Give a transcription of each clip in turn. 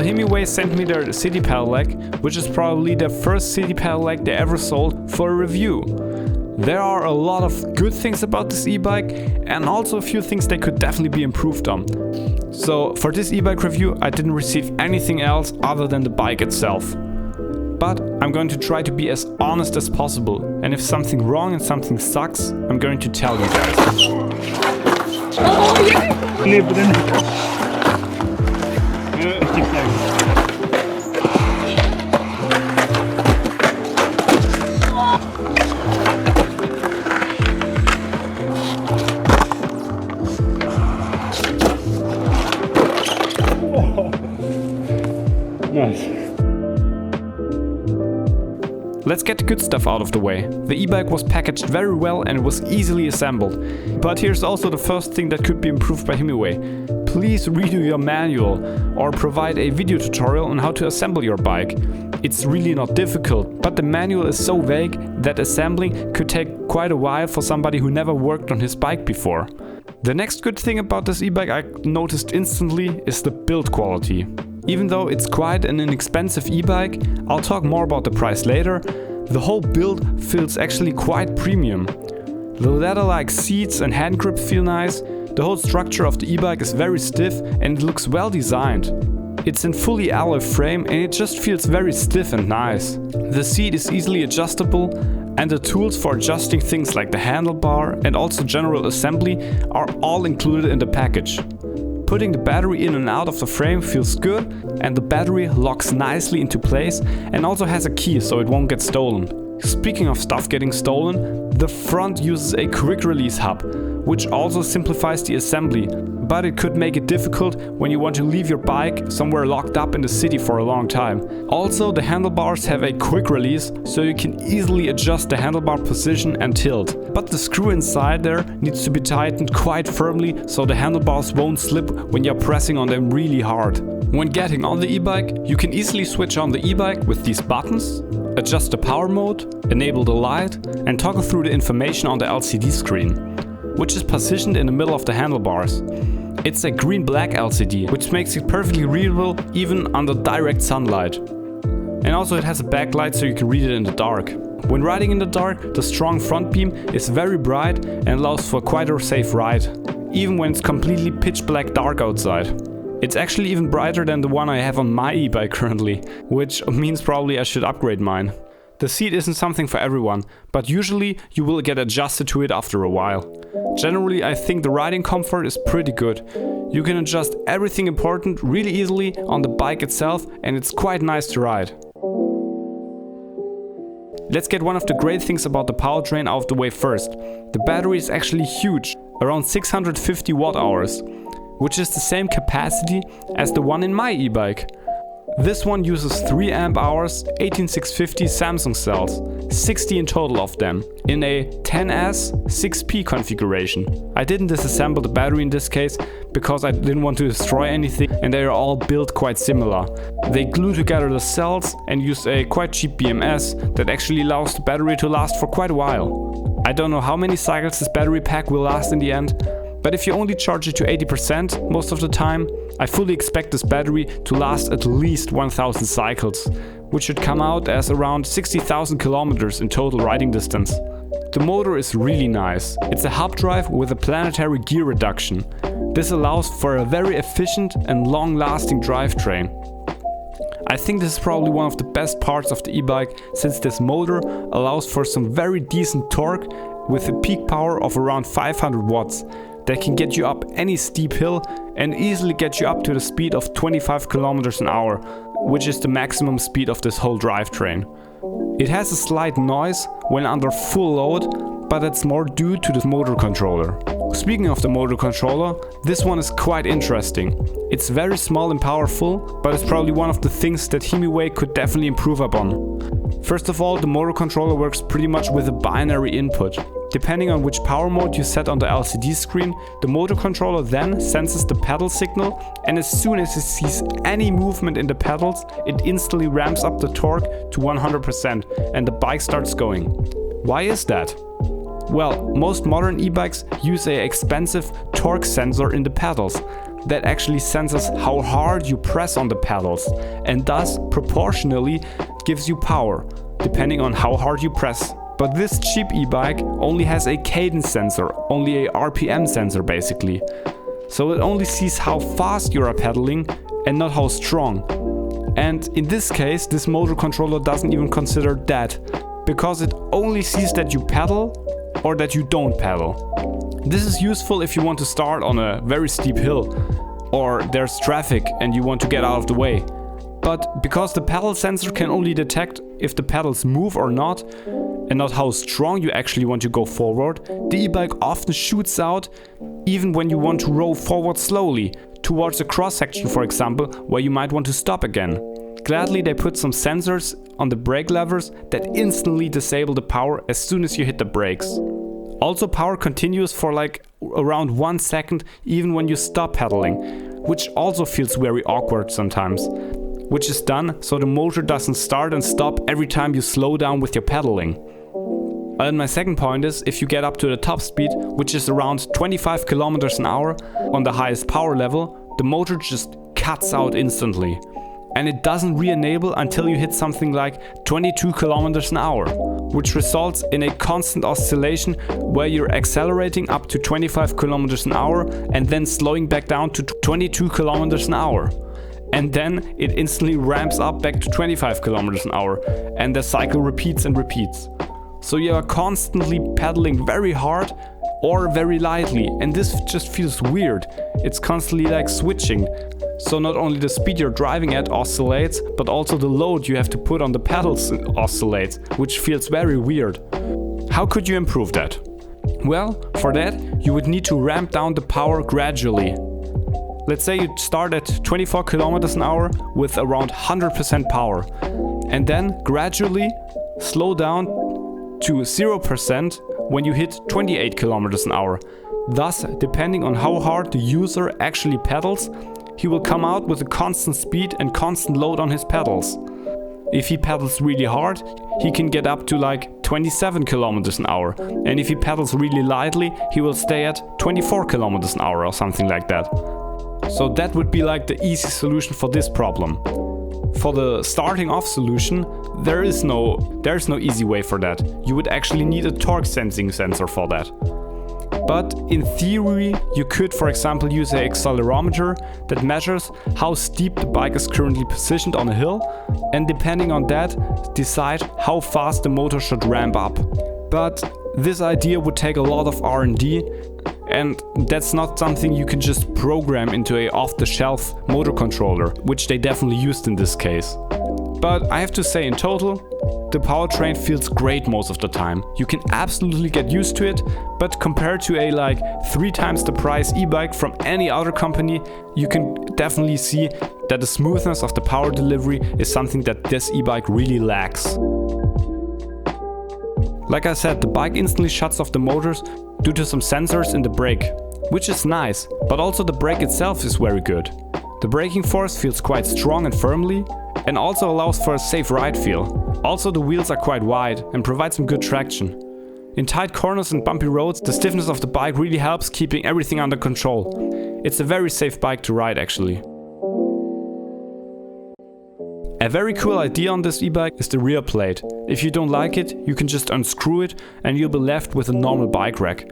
Himiway sent me their city pedelec, which is probably the first city pedelec they ever sold, for a review. There are a lot of good things about this e-bike and also a few things that could definitely be improved on. So for this e-bike review I didn't receive anything else other than the bike itself. But I'm going to try to be as honest as possible, and if something wrong and something sucks, I'm going to tell you guys. Oh, yeah. Nice. Let's get the good stuff out of the way. The e-bike was packaged very well and it was easily assembled. But here's also the first thing that could be improved by Himiway. Please redo your manual or provide a video tutorial on how to assemble your bike. It's really not difficult, but the manual is so vague that assembling could take quite a while for somebody who never worked on his bike before. The next good thing about this e-bike I noticed instantly is the build quality. Even though it's quite an inexpensive e-bike, I'll talk more about the price later, the whole build feels actually quite premium. The leather-like seats and hand grip feel nice, the whole structure of the e-bike is very stiff and it looks well designed. It's in fully alloy frame and it just feels very stiff and nice. The seat is easily adjustable and the tools for adjusting things like the handlebar and also general assembly are all included in the package. Putting the battery in and out of the frame feels good, and the battery locks nicely into place and also has a key so it won't get stolen. Speaking of stuff getting stolen, the front uses a quick release hub, which also simplifies the assembly, but it could make it difficult when you want to leave your bike somewhere locked up in the city for a long time. Also, the handlebars have a quick release, so you can easily adjust the handlebar position and tilt. But the screw inside there needs to be tightened quite firmly so the handlebars won't slip when you're pressing on them really hard. When getting on the e-bike, you can easily switch on the e-bike with these buttons, adjust the power mode, enable the light, and toggle through the information on the LCD screen, which is positioned in the middle of the handlebars. It's a green-black LCD, which makes it perfectly readable even under direct sunlight. And also it has a backlight so you can read it in the dark. When riding in the dark, the strong front beam is very bright and allows for quite a safe ride, even when it's completely pitch black dark outside. It's actually even brighter than the one I have on my e-bike currently, which means probably I should upgrade mine. The seat isn't something for everyone, but usually you will get adjusted to it after a while. Generally, I think the riding comfort is pretty good. You can adjust everything important really easily on the bike itself and it's quite nice to ride. Let's get one of the great things about the powertrain out of the way first. The battery is actually huge, around 650 watt-hours, which is the same capacity as the one in my e-bike. This one uses 3 amp hours, 18650 Samsung cells, 60 in total of them, in a 10S 6P configuration. I didn't disassemble the battery in this case because I didn't want to destroy anything and they are all built quite similar. They glue together the cells and use a quite cheap BMS that actually allows the battery to last for quite a while. I don't know how many cycles this battery pack will last in the end, but if you only charge it to 80% most of the time, I fully expect this battery to last at least 1000 cycles, which should come out as around 60,000 kilometers in total riding distance. The motor is really nice. It's a hub drive with a planetary gear reduction. This allows for a very efficient and long-lasting drivetrain. I think this is probably one of the best parts of the e-bike, since this motor allows for some very decent torque with a peak power of around 500 watts. That can get you up any steep hill and easily get you up to the speed of 25 kilometers an hour, which is the maximum speed of this whole drivetrain. It has a slight noise when under full load, but that's more due to the motor controller. Speaking of the motor controller, this one is quite interesting. It's very small and powerful, but it's probably one of the things that Himiway could definitely improve upon. First of all, the motor controller works pretty much with a binary input. Depending on which power mode you set on the LCD screen, the motor controller then senses the pedal signal, and as soon as it sees any movement in the pedals, it instantly ramps up the torque to 100% and the bike starts going. Why is that? Well, most modern e-bikes use an expensive torque sensor in the pedals, that actually senses how hard you press on the pedals and thus proportionally gives you power, depending on how hard you press. But this cheap e-bike only has a cadence sensor, only a RPM sensor basically. So it only sees how fast you are pedaling and not how strong. And in this case, this motor controller doesn't even consider that, because it only sees that you pedal or that you don't pedal. This is useful if you want to start on a very steep hill or there's traffic and you want to get out of the way. But because the pedal sensor can only detect if the pedals move or not, and not how strong you actually want to go forward, the e-bike often shoots out even when you want to roll forward slowly, towards a cross section for example, where you might want to stop again. Gladly they put some sensors on the brake levers that instantly disable the power as soon as you hit the brakes. Also power continues for like around 1 second even when you stop pedaling, which also feels very awkward sometimes. Which is done so the motor doesn't start and stop every time you slow down with your pedaling. And my second point is, if you get up to the top speed, which is around 25 kilometers an hour on the highest power level, the motor just cuts out instantly. And it doesn't re-enable until you hit something like 22 kilometers an hour, which results in a constant oscillation where you're accelerating up to 25 kilometers an hour and then slowing back down to 22 kilometers an hour. And then it instantly ramps up back to 25 kilometers an hour and the cycle repeats and repeats. So you are constantly pedaling very hard or very lightly, and this just feels weird. It's constantly like switching. So not only the speed you're driving at oscillates, but also the load you have to put on the pedals oscillates, which feels very weird. How could you improve that? Well, for that you would need to ramp down the power gradually. Let's say you start at 24 kilometers an hour with around 100% power, and then gradually slow down to 0% when you hit 28 kilometers an hour. Thus, depending on how hard the user actually pedals, he will come out with a constant speed and constant load on his pedals. If he pedals really hard, he can get up to like 27 kilometers an hour, and if he pedals really lightly, he will stay at 24 kilometers an hour or something like that. So that would be like the easy solution for this problem. For the starting off solution, there's no easy way for that. You would actually need a torque sensing sensor for that. But in theory, you could for example use an accelerometer that measures how steep the bike is currently positioned on a hill, and depending on that, decide how fast the motor should ramp up. But this idea would take a lot of R&D, and that's not something you can just program into a off-the-shelf motor controller, which they definitely used in this case. But I have to say, in total, the Powertrain feels great most of the time. You can absolutely get used to it, but compared to a like 3 times the price e-bike from any other company, you can definitely see that the smoothness of the power delivery is something that this e-bike really lacks. Like I said, the bike instantly shuts off the motors due to some sensors in the brake, which is nice, but also the brake itself is very good. The braking force feels quite strong and firmly, and also allows for a safe ride feel. Also the wheels are quite wide and provide some good traction. In tight corners and bumpy roads, the stiffness of the bike really helps keeping everything under control. It's a very safe bike to ride actually. A very cool idea on this e-bike is the rear plate. If you don't like it, you can just unscrew it and you'll be left with a normal bike rack.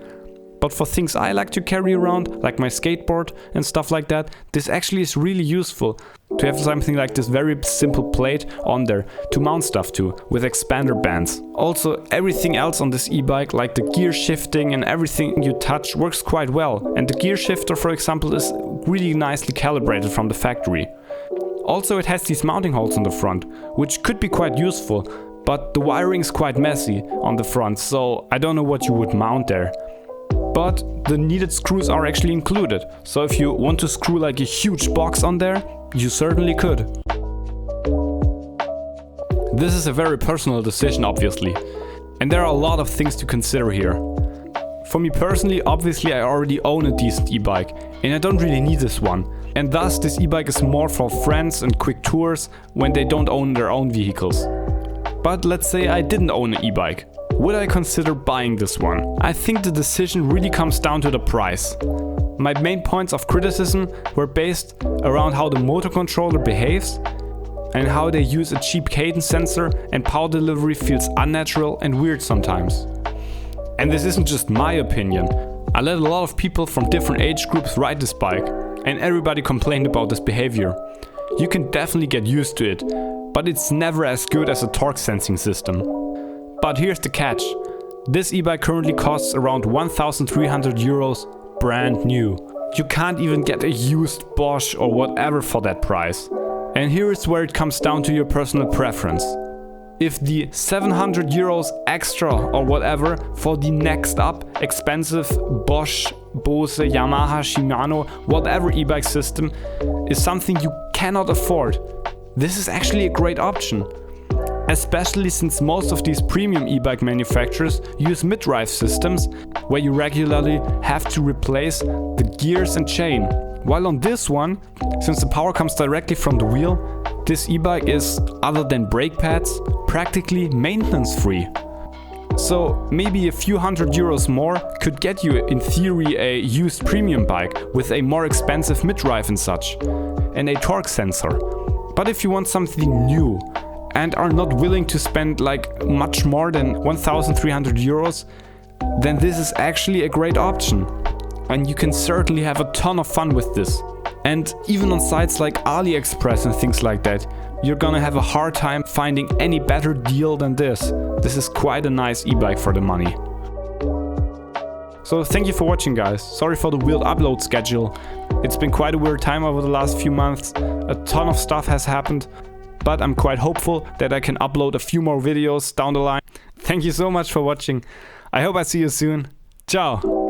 But for things I like to carry around, like my skateboard and stuff like that, this actually is really useful to have something like this very simple plate on there to mount stuff to, with expander bands. Also, everything else on this e-bike, like the gear shifting and everything you touch, works quite well. And the gear shifter, for example, is really nicely calibrated from the factory. Also, it has these mounting holes on the front, which could be quite useful, but the wiring is quite messy on the front, so I don't know what you would mount there. But the needed screws are actually included, so if you want to screw like a huge box on there, you certainly could. This is a very personal decision obviously, and there are a lot of things to consider here. For me personally, obviously I already own a decent e-bike, and I don't really need this one. And thus this e-bike is more for friends and quick tours when they don't own their own vehicles. But let's say I didn't own an e-bike. would I consider buying this one? I think the decision really comes down to the price. My main points of criticism were based around how the motor controller behaves and how they use a cheap cadence sensor and power delivery feels unnatural and weird sometimes. And this isn't just my opinion. I let a lot of people from different age groups ride this bike, and everybody complained about this behavior. You can definitely get used to it, but it's never as good as a torque sensing system. But here's the catch. This e-bike currently costs around 1,300 euros brand new. You can't even get a used Bosch or whatever for that price. And here is where it comes down to your personal preference. If the 700 euros extra or whatever for the next up expensive Bosch, Bose, Yamaha, Shimano, whatever e-bike system is something you cannot afford, this is actually a great option. Especially since most of these premium e-bike manufacturers use mid-drive systems where you regularly have to replace the gears and chain. While on this one, since the power comes directly from the wheel, this e-bike is, other than brake pads, practically maintenance free. So maybe a few hundred euros more could get you in theory a used premium bike with a more expensive mid-drive and such, and a torque sensor. But if you want something new and are not willing to spend like much more than 1,300 euros, then this is actually a great option. And you can certainly have a ton of fun with this. And even on sites like AliExpress and things like that, you're gonna have a hard time finding any better deal than this. This is quite a nice e-bike for the money. So thank you for watching, guys. Sorry for the weird upload schedule. It's been quite a weird time over the last few months. A ton of stuff has happened, but I'm quite hopeful that I can upload a few more videos down the line. Thank you so much for watching. I hope I see you soon. Ciao!